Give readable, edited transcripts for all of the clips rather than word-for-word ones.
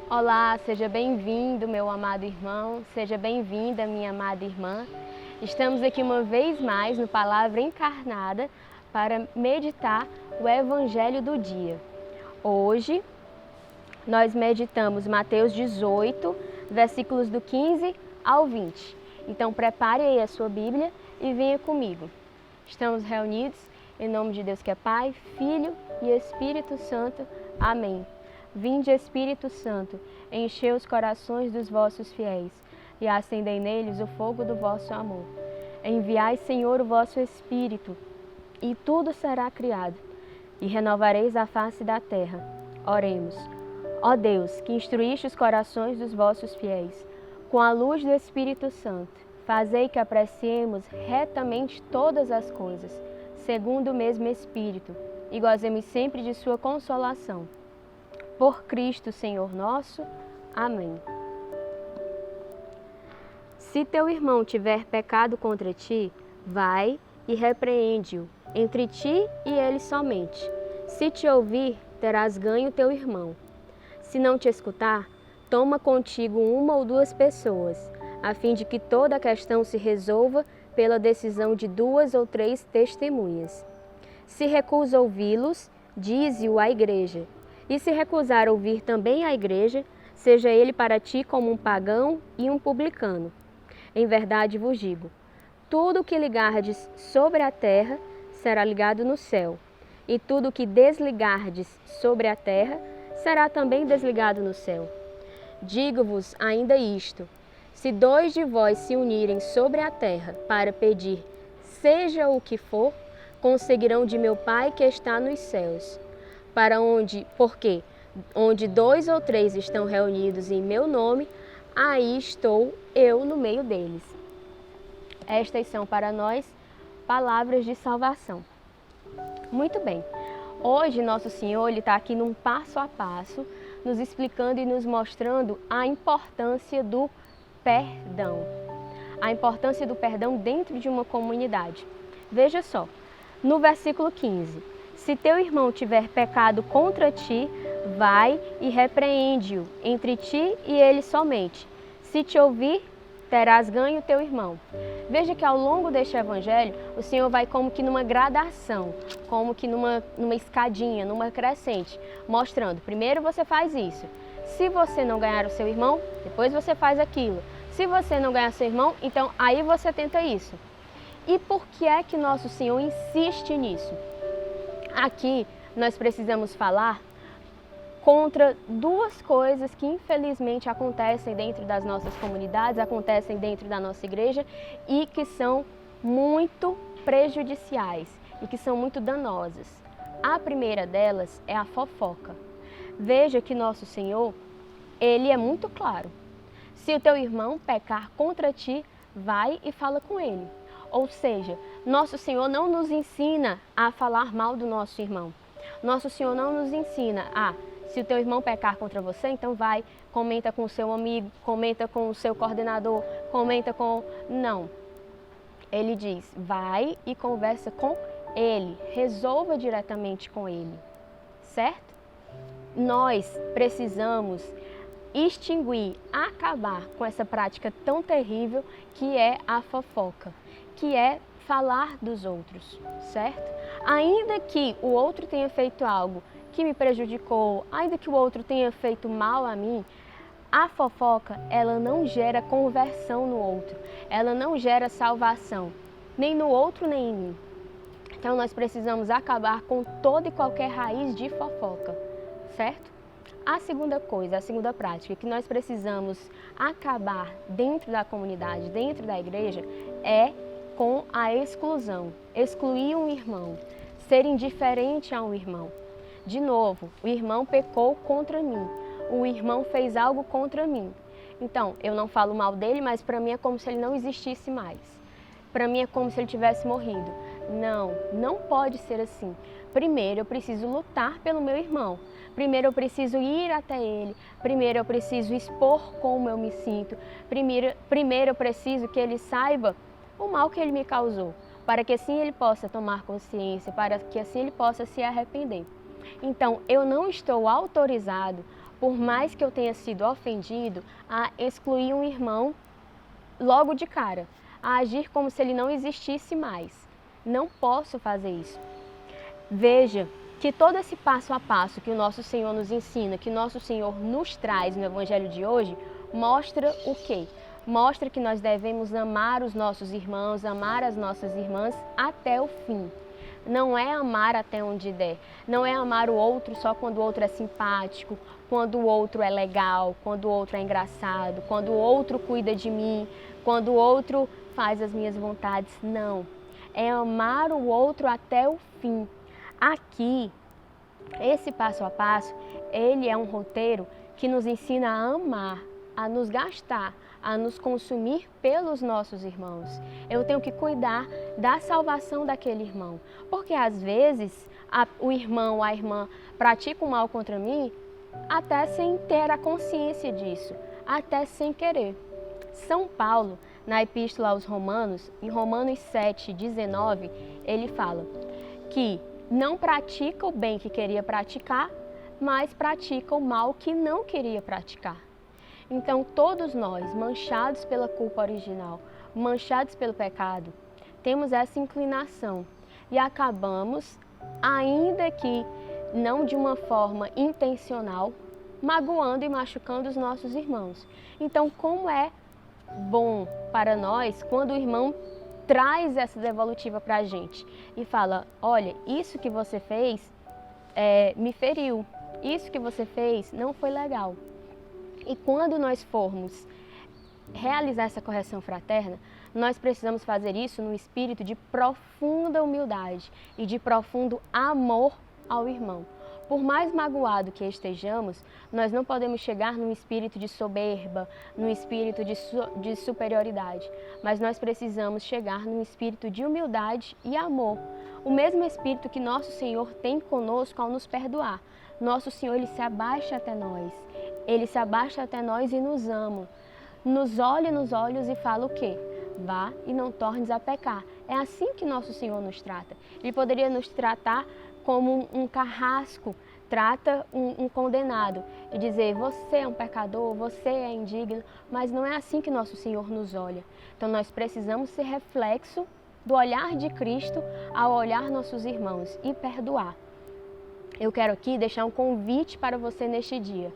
Olá, seja bem-vindo, meu amado irmão, seja bem-vinda, minha amada irmã. Estamos aqui uma vez mais no Palavra Encarnada para meditar o Evangelho do dia. Hoje nós meditamos Mateus 18, versículos do 15 ao 20. Então prepare aí a sua Bíblia e venha comigo. Estamos reunidos em nome de Deus que é Pai, Filho e Espírito Santo. Amém. Vinde, Espírito Santo, enchei os corações dos vossos fiéis e acendei neles o fogo do vosso amor. Enviai, Senhor, o vosso Espírito, e tudo será criado, e renovareis a face da terra. Oremos. Ó Deus, que instruíste os corações dos vossos fiéis, com a luz do Espírito Santo, fazei que apreciemos retamente todas as coisas, segundo o mesmo Espírito, e gozemos sempre de sua consolação. Por Cristo, Senhor nosso. Amém. Se teu irmão tiver pecado contra ti, vai e repreende-o, entre ti e ele somente. Se te ouvir, terás ganho teu irmão. Se não te escutar, toma contigo uma ou duas pessoas, a fim de que toda a questão se resolva pela decisão de 2 ou 3 testemunhas. Se recusa ouvi-los, dize-o à igreja. E se recusar ouvir também a igreja, seja ele para ti como um pagão e um publicano. Em verdade vos digo, tudo o que ligardes sobre a terra será ligado no céu, e tudo o que desligardes sobre a terra será também desligado no céu. Digo-vos ainda isto, se 2 de vós se unirem sobre a terra para pedir, seja o que for, conseguirão de meu Pai que está nos céus. Porque onde 2 ou 3 estão reunidos em meu nome, aí estou eu no meio deles. Estas são para nós palavras de salvação. Muito bem, hoje Nosso Senhor está aqui num passo a passo, nos explicando e nos mostrando a importância do perdão. A importância do perdão dentro de uma comunidade. Veja só, no versículo 15. Se teu irmão tiver pecado contra ti, vai e repreende-o, entre ti e ele somente. Se te ouvir, terás ganho teu irmão. Veja que ao longo deste evangelho, o Senhor vai como que numa gradação, como que numa escadinha, numa crescente, mostrando, primeiro você faz isso. Se você não ganhar o seu irmão, depois você faz aquilo. Se você não ganhar seu irmão, então aí você tenta isso. E por que é que Nosso Senhor insiste nisso? Aqui nós precisamos falar contra 2 coisas que infelizmente acontecem dentro das nossas comunidades, acontecem dentro da nossa igreja e que são muito prejudiciais e que são muito danosas. A primeira delas é a fofoca. Veja que Nosso Senhor, Ele é muito claro. Se o teu irmão pecar contra ti, vai e fala com ele. Ou seja, Nosso Senhor não nos ensina a falar mal do nosso irmão. Nosso Senhor não nos ensina se o teu irmão pecar contra você, então vai, comenta com o seu amigo, comenta com o seu coordenador, comenta com... Não. Ele diz, vai e conversa com ele, resolva diretamente com ele, certo? Nós precisamos extinguir, acabar com essa prática tão terrível que é a fofoca, que é falar dos outros, certo? Ainda que o outro tenha feito algo que me prejudicou, ainda que o outro tenha feito mal a mim, a fofoca, ela não gera conversão no outro, ela não gera salvação, nem no outro, nem em mim. Então nós precisamos acabar com toda e qualquer raiz de fofoca, certo? A segunda coisa, a segunda prática que nós precisamos acabar dentro da comunidade, dentro da igreja, é com a exclusão. Excluir um irmão, ser indiferente a um irmão. De novo, o irmão pecou contra mim, o irmão fez algo contra mim. Então, eu não falo mal dele, mas para mim é como se ele não existisse mais. Para mim é como se ele tivesse morrido. Não, não pode ser assim. Primeiro eu preciso lutar pelo meu irmão. Primeiro eu preciso ir até ele. Primeiro eu preciso expor como eu me sinto. Primeiro eu preciso que ele saiba o mal que ele me causou. para que assim ele possa tomar consciência, para que assim ele possa se arrepender. Então, eu não estou autorizado, por mais que eu tenha sido ofendido, a excluir um irmão logo de cara, a agir como se ele não existisse mais. Não posso fazer isso. Veja que todo esse passo a passo que o nosso Senhor nos ensina, que o nosso Senhor nos traz no Evangelho de hoje, mostra o quê? Mostra que nós devemos amar os nossos irmãos, amar as nossas irmãs até o fim. Não é amar até onde der, não é amar o outro só quando o outro é simpático, quando o outro é legal, quando o outro é engraçado, quando o outro cuida de mim, quando o outro faz as minhas vontades. Não, é amar o outro até o fim. Aqui, esse passo a passo, ele é um roteiro que nos ensina a amar, a nos gastar, a nos consumir pelos nossos irmãos. Eu tenho que cuidar da salvação daquele irmão, porque às vezes o irmão, a irmã pratica o mal contra mim, até sem ter a consciência disso, até sem querer. São Paulo, na Epístola aos Romanos, em Romanos 7:19, ele fala que não pratica o bem que queria praticar, mas pratica o mal que não queria praticar. Então, todos nós, manchados pela culpa original, manchados pelo pecado, temos essa inclinação e acabamos, ainda que não de uma forma intencional, magoando e machucando os nossos irmãos. Então, como é bom para nós quando o irmão traz essa devolutiva para a gente e fala: olha, isso que você fez me feriu, isso que você fez não foi legal. E quando nós formos realizar essa correção fraterna, nós precisamos fazer isso num espírito de profunda humildade e de profundo amor ao irmão. Por mais magoado que estejamos, nós não podemos chegar num espírito de soberba, num espírito de superioridade, mas nós precisamos chegar num espírito de humildade e amor. O mesmo espírito que nosso Senhor tem conosco ao nos perdoar. Nosso Senhor, Ele se abaixa até nós. Ele se abaixa até nós e nos ama. Nos olha nos olhos e fala o quê? Vá e não tornes a pecar. É assim que nosso Senhor nos trata. Ele poderia nos tratar como um carrasco trata um condenado e dizer: você é um pecador, você é indigno, mas não é assim que nosso Senhor nos olha. Então nós precisamos ser reflexo do olhar de Cristo ao olhar nossos irmãos e perdoar. Eu quero aqui deixar um convite para você neste dia.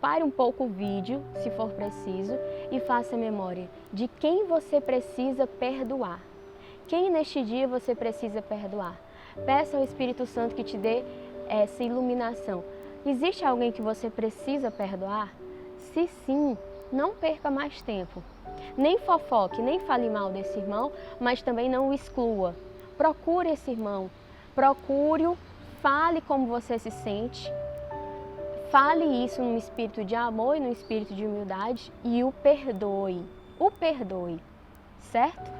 Pare um pouco o vídeo, se for preciso, e faça memória de quem você precisa perdoar. Quem neste dia você precisa perdoar? Peça ao Espírito Santo que te dê essa iluminação. Existe alguém que você precisa perdoar? Se sim, não perca mais tempo. Nem fofoque, nem fale mal desse irmão, mas também não o exclua. Procure esse irmão, procure-o, fale como você se sente, fale isso num espírito de amor e num espírito de humildade e o perdoe, certo?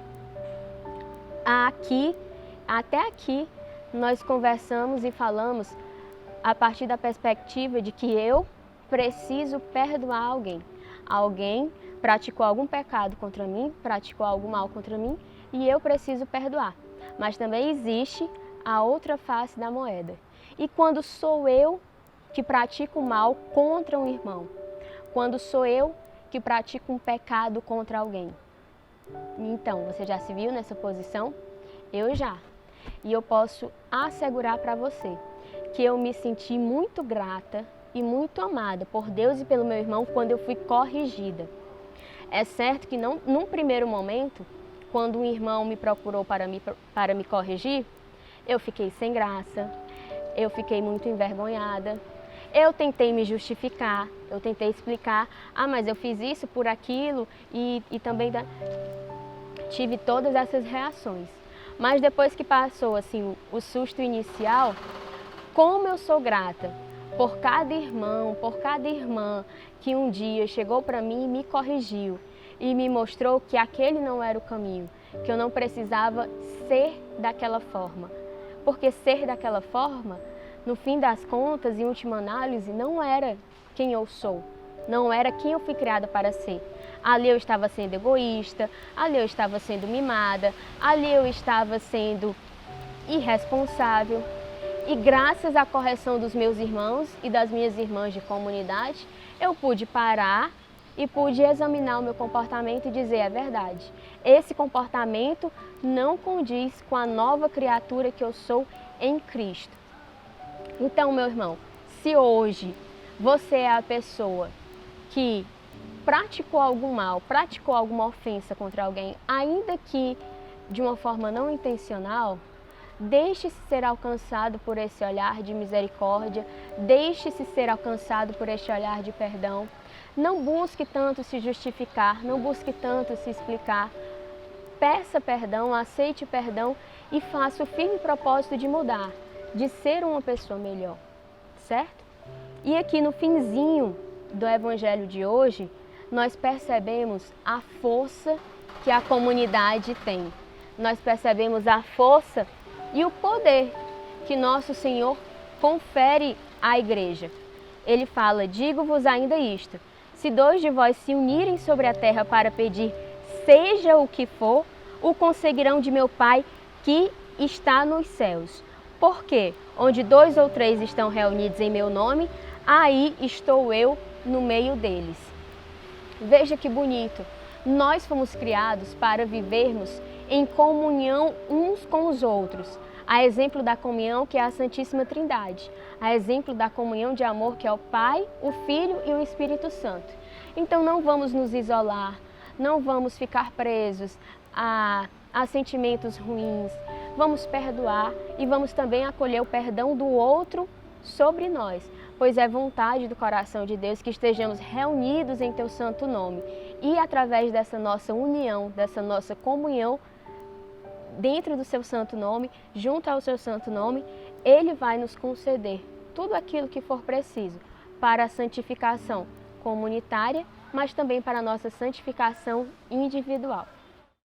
Até aqui, nós conversamos e falamos a partir da perspectiva de que eu preciso perdoar alguém. Alguém praticou algum pecado contra mim, praticou algum mal contra mim e eu preciso perdoar. Mas também existe a outra face da moeda. E quando sou eu que pratico mal contra um irmão? Quando sou eu que pratico um pecado contra alguém? Então, você já se viu nessa posição? Eu já. E eu posso assegurar para você que eu me senti muito grata e muito amada por Deus e pelo meu irmão quando eu fui corrigida. É certo que não, num primeiro momento, quando um irmão me procurou para me corrigir, eu fiquei sem graça, eu fiquei muito envergonhada. Eu tentei me justificar, eu tentei explicar: mas eu fiz isso por aquilo e também tive todas essas reações. Mas depois que passou assim, o susto inicial, como eu sou grata por cada irmão, por cada irmã que um dia chegou para mim e me corrigiu e me mostrou que aquele não era o caminho, que eu não precisava ser daquela forma. Porque ser daquela forma, no fim das contas, em última análise, não era quem eu sou. não era quem eu fui criada para ser. Ali eu estava sendo egoísta, ali eu estava sendo mimada, ali eu estava sendo irresponsável. E graças à correção dos meus irmãos e das minhas irmãs de comunidade, eu pude parar e pude examinar o meu comportamento e dizer: é verdade, esse comportamento não condiz com a nova criatura que eu sou em Cristo. Então, meu irmão, se hoje você é a pessoa que praticou algum mal, praticou alguma ofensa contra alguém, ainda que de uma forma não intencional, deixe-se ser alcançado por esse olhar de misericórdia, deixe-se ser alcançado por este olhar de perdão. Não busque tanto se justificar, não busque tanto se explicar. Peça perdão, aceite perdão e faça o firme propósito de mudar, de ser uma pessoa melhor, certo? E aqui no finzinho do evangelho de hoje, nós percebemos a força que a comunidade tem. Nós percebemos a força e o poder que nosso Senhor confere à igreja. Ele fala: digo-vos ainda isto, se 2 de vós se unirem sobre a terra para pedir seja o que for, o conseguirão de meu Pai que está nos céus. Porque onde 2 ou 3 estão reunidos em meu nome, aí estou eu no meio deles. Veja que bonito, nós fomos criados para vivermos em comunhão uns com os outros, a exemplo da comunhão que é a Santíssima Trindade, a exemplo da comunhão de amor que é o Pai, o Filho e o Espírito Santo. Então não vamos nos isolar, não vamos ficar presos a sentimentos ruins, vamos perdoar e vamos também acolher o perdão do outro sobre nós, pois é vontade do coração de Deus que estejamos reunidos em Teu santo nome. E através dessa nossa união, dessa nossa comunhão, dentro do Seu santo nome, junto ao Seu santo nome, Ele vai nos conceder tudo aquilo que for preciso para a santificação comunitária, mas também para a nossa santificação individual.